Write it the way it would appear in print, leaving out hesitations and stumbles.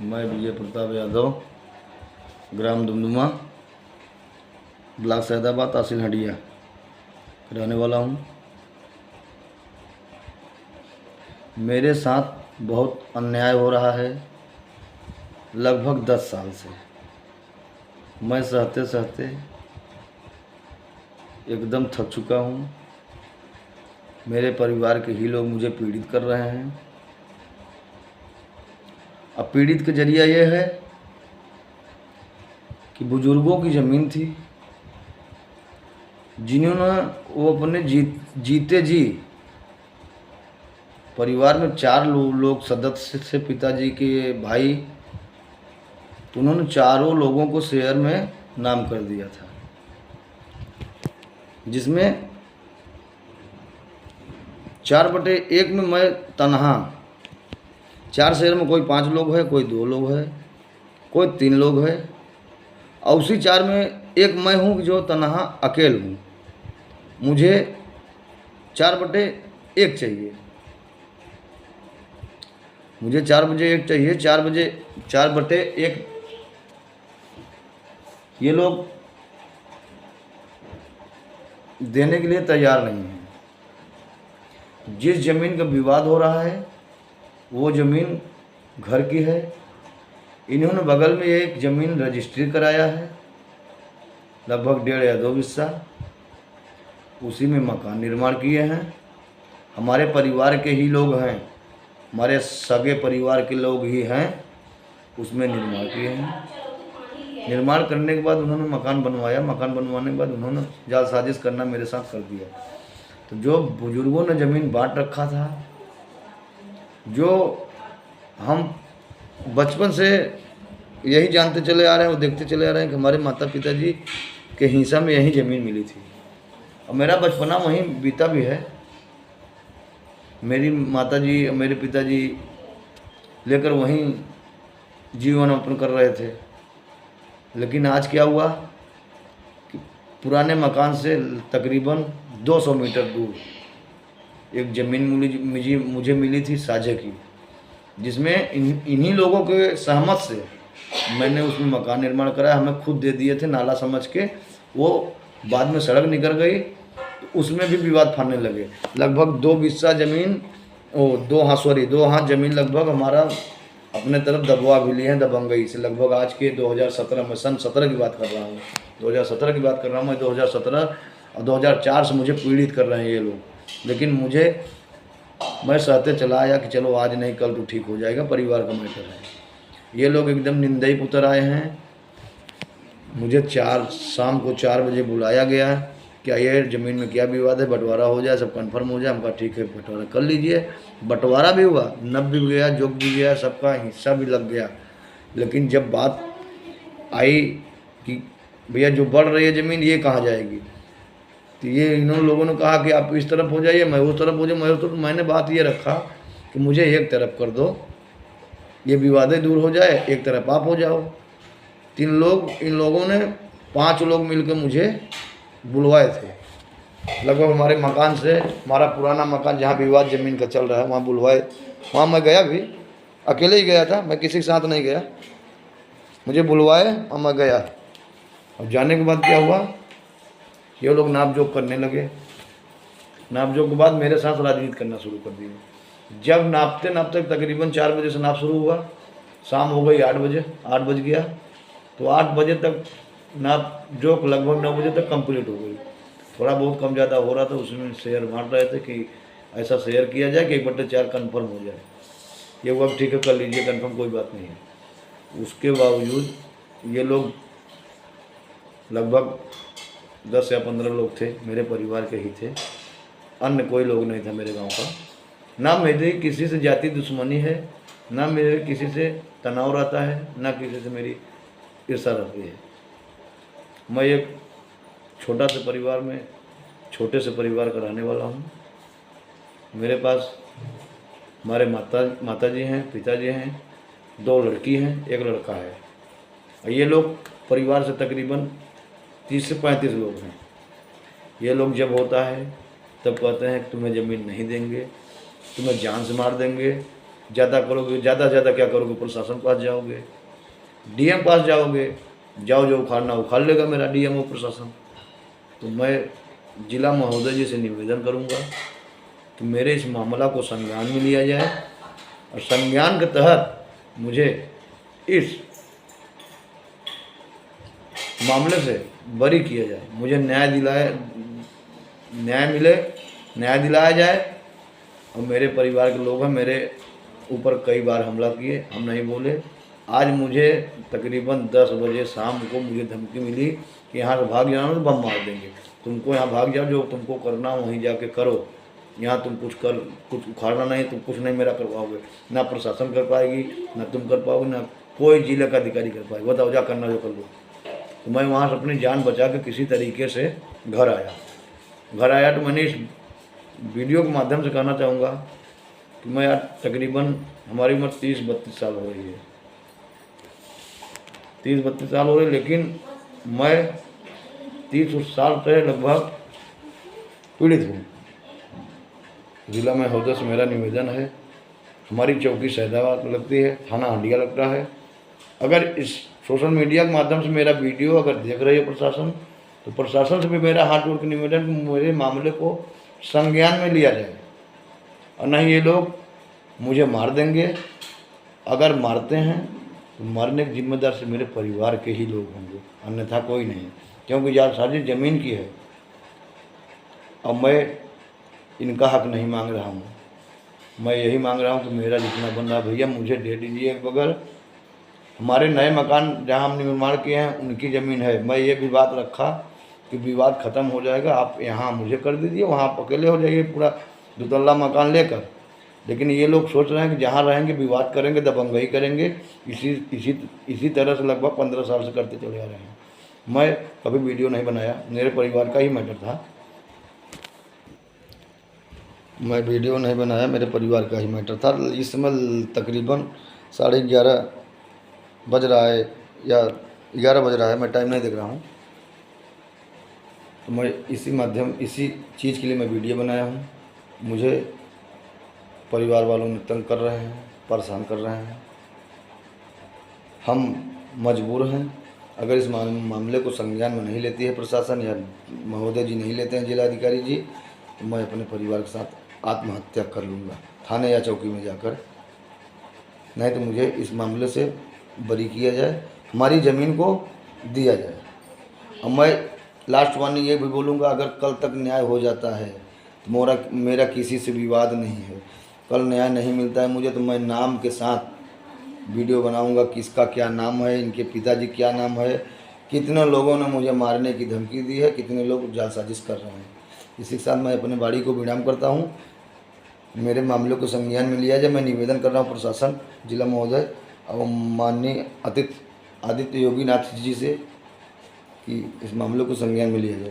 मैं विजय प्रताप यादव, ग्राम दुमदुमा, ब्लॉक सैदाबाद, तहसील हंडिया रहने वाला हूँ। मेरे साथ बहुत अन्याय हो रहा है लगभग 10 साल से। मैं सहते सहते एकदम थक चुका हूँ। मेरे परिवार के ही लोग मुझे पीड़ित कर रहे हैं। अब पीड़ित के जरिया ये है कि बुजुर्गों की ज़मीन थी जिन्होंने वो अपने जीते जी परिवार में 4 लोग सदस्य थे, पिताजी के भाई, तो उन्होंने चारों लोगों को शेयर में नाम कर दिया था, जिसमें 4/1 में मैं तनहा। 4 शेयर में कोई 5 लोग है, कोई 2 लोग है, कोई 3 लोग है, और उसी 4 में एक मैं हूँ जो तनहा अकेल हूँ। मुझे 4/1 चाहिए। मुझे 4/1 चाहिए। 4/1 ये लोग देने के लिए तैयार नहीं हैं। जिस ज़मीन का विवाद हो रहा है वो ज़मीन घर की है। इन्होंने बगल में एक ज़मीन रजिस्ट्री कराया है, लगभग 1.5 या 2 हिस्सा। उसी में मकान निर्माण किए हैं। हमारे परिवार के ही लोग हैं, हमारे सगे परिवार के लोग ही हैं, उसमें निर्माण किए हैं। निर्माण करने के बाद उन्होंने मकान बनवाया। मकान बनवाने के बाद उन्होंने जाल साजिश करना मेरे साथ कर दिया। तो जो बुजुर्गों ने ज़मीन बांट रखा था, जो हम बचपन से यही जानते चले आ रहे हैं, वो देखते चले आ रहे हैं कि हमारे माता पिताजी के हिस्सा में यही ज़मीन मिली थी, और मेरा बचपना वहीं बीता भी है। मेरी माताजी, मेरे पिताजी लेकर वहीं जीवन यापन कर रहे थे। लेकिन आज क्या हुआ कि पुराने मकान से तकरीबन 200 मीटर दूर एक ज़मीन मुझे मिली थी साझे की, जिसमें इन्हीं लोगों के सहमत से मैंने उसमें मकान निर्माण कराया। हमें खुद दे दिए थे नाला समझ के। वो बाद में सड़क निकल गई, तो उसमें भी विवाद फाड़ने लगे। लगभग 2 हिस्सा ज़मीन, 2 हाथ ज़मीन लगभग हमारा अपने तरफ दबवा भी लिए हैं दबंगई से। लगभग आज के 2017 में, सन 17 की बात कर रहा हूँ, 2017 की बात कर रहा हूँ मैं। 2017 और 2004 से मुझे पीड़ित कर रहे हैं ये लोग। लेकिन मैं सहते चला आया कि चलो आज नहीं कल तो ठीक हो जाएगा, परिवार का मैटर है। ये लोग एकदम निंदाई पुत्र आए हैं। मुझे शाम को 4 बजे बुलाया गया, क्या ये ज़मीन में क्या विवाद है, बंटवारा हो जाए, सब कंफर्म हो जाए। हम कहा ठीक है, बंटवारा कर लीजिए। बंटवारा भी हुआ, नब भी गया, जोग भी गया, सबका हिस्सा भी लग गया। लेकिन जब बात आई कि भैया जो बढ़ रही है ज़मीन ये कहाँ जाएगी, तो ये इन्होंने लोगों ने कहा कि आप इस तरफ हो जाइए, मैं उस तरफ हो जाऊँ, मैं उस तरफ। मैंने बात ये रखा कि मुझे एक तरफ कर दो, ये विवादें दूर हो जाए, एक तरफ आप हो जाओ। 3 लोग, इन लोगों ने 5 लोग मिलकर मुझे बुलवाए थे। लगभग हमारे मकान से, हमारा पुराना मकान जहाँ विवाद ज़मीन का चल रहा है, वहाँ बुलवाए। वहाँ मैं गया भी, अकेले ही गया था, मैं किसी के साथ नहीं गया। मुझे बुलवाए और मैं गया। अब जाने के बाद क्या हुआ, ये लोग नाप जोक करने लगे। नाप जोक के बाद मेरे साथ राजनीति करना शुरू कर दिए। जब नापते नापते तकरीबन 4 बजे से नाप शुरू हुआ, शाम हो गई 8 बजे, 8 बज गया। तो 8 बजे तक नाप जोक लगभग 9 बजे तक कंप्लीट हो गई। थोड़ा बहुत कम ज़्यादा हो रहा था, उसमें शेयर बांट रहे थे कि ऐसा शेयर किया जाए कि 1/4 कन्फर्म हो जाए। ये वो ठीक है, कर लीजिए कन्फर्म, कोई बात नहीं है। उसके बावजूद ये लोग, लगभग 10 या 15 लोग थे, मेरे परिवार के ही थे, अन्य कोई लोग नहीं था मेरे गांव का। ना मेरी किसी से जाति दुश्मनी है, ना मेरे किसी से तनाव रहता है, ना किसी से मेरी ईर्षा रहती है। मैं एक छोटा से परिवार में, छोटे से परिवार का रहने वाला हूँ। मेरे पास हमारे माताजी हैं, पिताजी हैं, 2 लड़की हैं, 1 लड़का है। और ये लोग परिवार से तकरीबन 30 से 35 लोग हैं। ये लोग जब होता है तब कहते हैं कि तुम्हें ज़मीन नहीं देंगे, तुम्हें जान से मार देंगे, ज़्यादा करोगे, ज़्यादा से ज़्यादा क्या करोगे, प्रशासन पास जाओगे, डीएम पास जाओगे, जाओ जो उखाड़ना उखाड़ लेगा मेरा डीएम और प्रशासन। तो मैं जिला महोदय जी से निवेदन करूंगा कि मेरे इस मामला को संज्ञान में लिया जाए और संज्ञान के तहत मुझे इस मामले से बरी किया जाए, मुझे न्याय मिले, न्याय दिलाया जाए। और मेरे परिवार के लोग हैं, मेरे ऊपर कई बार हमला किए, हम नहीं बोले। आज मुझे तकरीबन 10 बजे शाम को मुझे धमकी मिली कि यहाँ से भाग जाना तो बम मार देंगे, तुमको यहाँ भाग जाओ, जो तुमको करना वहीं जाके करो, यहाँ तुम कुछ उखाड़ना नहीं, तुम कुछ नहीं मेरा करवाओगे, ना प्रशासन कर पाएगी, ना तुम कर पाओगे, ना कोई जिले का अधिकारी कर पाएगा, बताओ जा करना जो कर लो। तो मैं वहाँ से अपनी जान बचा के किसी तरीके से घर आया। तो मैंने इस वीडियो के माध्यम से कहना चाहूँगा कि मैं आज तकरीबन हमारी उम्र 30-32 साल हो रही है, 30-32 साल हो रही है, लेकिन मैं 30 साल से लगभग पीड़ित हूँ। जिला महोदय से मेरा निवेदन है, हमारी चौकी सैदाबाद लगती है, थाना हंडिया लगता है। अगर इस सोशल मीडिया के माध्यम से मेरा वीडियो अगर देख रही है प्रशासन, तो प्रशासन से भी मेरा हाथ जोड़ के निवेदन मेरे मामले को संज्ञान में लिया जाए, और नहीं ये लोग मुझे मार देंगे। अगर मारते हैं तो मारने के जिम्मेदार से मेरे परिवार के ही लोग होंगे, अन्यथा कोई नहीं, क्योंकि यार सारी ज़मीन की है। अब मैं इनका हक नहीं मांग रहा हूँ, मैं यही मांग रहा हूँ कि मेरा जितना बन रहा भैया मुझे दे दीजिए एक बगल। हमारे नए मकान जहाँ हम निर्माण किए हैं उनकी ज़मीन है। मैं ये भी बात रखा कि विवाद ख़त्म हो जाएगा, आप यहाँ मुझे कर दीजिए, वहाँ आप अकेले हो जाइए पूरा 2 तल्ला मकान लेकर। लेकिन ये लोग सोच रहे हैं कि जहाँ रहेंगे विवाद करेंगे, दबंगई करेंगे। इसी तरह से लगभग 15 साल से करते चले आ रहे हैं। मैं कभी वीडियो नहीं बनाया, मेरे परिवार का ही मैटर था, मैं वीडियो नहीं बनाया, मेरे परिवार का ही मैटर था। इस समय तकरीबन 11:30 बज रहा है या 11 बज रहा है, मैं टाइम नहीं देख रहा हूँ। तो मैं इसी चीज़ के लिए मैं वीडियो बनाया हूँ। मुझे परिवार वालों ने तंग कर रहे हैं, परेशान कर रहे हैं, हम मजबूर हैं। अगर इस मामले को संज्ञान में नहीं लेती है प्रशासन या महोदय जी नहीं लेते हैं जिलाधिकारी जी, तो मैं अपने परिवार के साथ आत्महत्या कर लूँगा थाने या चौकी में जाकर। नहीं तो मुझे इस मामले से बरी किया जाए, हमारी ज़मीन को दिया जाए। और मैं लास्ट वार्निंग ये भी बोलूँगा, अगर कल तक न्याय हो जाता है तो मेरा किसी से विवाद नहीं है। कल न्याय नहीं मिलता है मुझे तो मैं नाम के साथ वीडियो बनाऊँगा, किसका क्या नाम है, इनके पिताजी क्या नाम है, कितने लोगों ने मुझे मारने की धमकी दी है, कितने लोग जालसाजिश कर रहे हैं। इसी के साथ मैं अपने बाड़ी को विराम करता हूँ। मेरे मामले को संज्ञान में लिया जाए। मैं निवेदन कर रहा हूँ प्रशासन, जिला महोदय और माननीय आदित्य योगी नाथ जी से कि इस मामले को संज्ञान में लिया जाए।